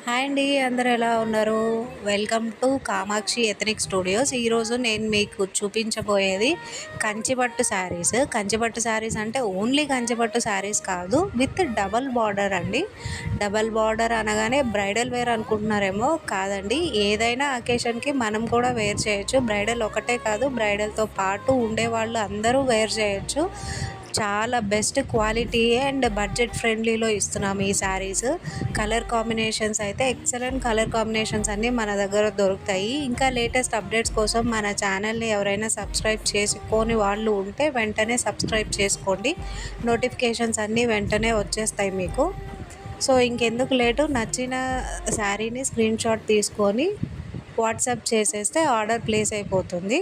Hi అండి, అందరూ ఎలా ఉన్నారు? Welcome to Kamakshi ethnic studios. ఈరోజు నేను మీకు చూపించబోయేది కంచిపట్టు శారీస్. కంచిపట్టు శారీస్ అంటే ఓన్లీ కంచిపట్టు శారీస్ కాదు, విత్ డబల్ బార్డర్ అండి. డబల్ బార్డర్ అనగానే బ్రైడల్ వేర్ అనుకుంటున్నారేమో, కాదండి. ఏదైనా అకేషన్కి మనం కూడా వేర్ చేయొచ్చు. బ్రైడల్ ఒకటే కాదు, బ్రైడల్తో పాటు ఉండేవాళ్ళు అందరూ వేర్ చేయొచ్చు. చాలా బెస్ట్ క్వాలిటీ అండ్ బడ్జెట్ ఫ్రెండ్లీలో ఇస్తున్నాము ఈ శారీస్. కలర్ కాంబినేషన్స్ అయితే ఎక్సలెంట్ కలర్ కాంబినేషన్స్ అన్నీ మన దగ్గర దొరుకుతాయి. ఇంకా లేటెస్ట్ అప్డేట్స్ కోసం మన ఛానల్ని ఎవరైనా సబ్స్క్రైబ్ చేసుకోని వాళ్ళు ఉంటే వెంటనే సబ్స్క్రైబ్ చేసుకోండి. నోటిఫికేషన్స్ అన్నీ వెంటనే వచ్చేస్తాయి మీకు. సో ఇంకెందుకు లేటు, నచ్చిన శారీని స్క్రీన్ షాట్ తీసుకొని వాట్సాప్ చేసేస్తే ఆర్డర్ ప్లేస్ అయిపోతుంది.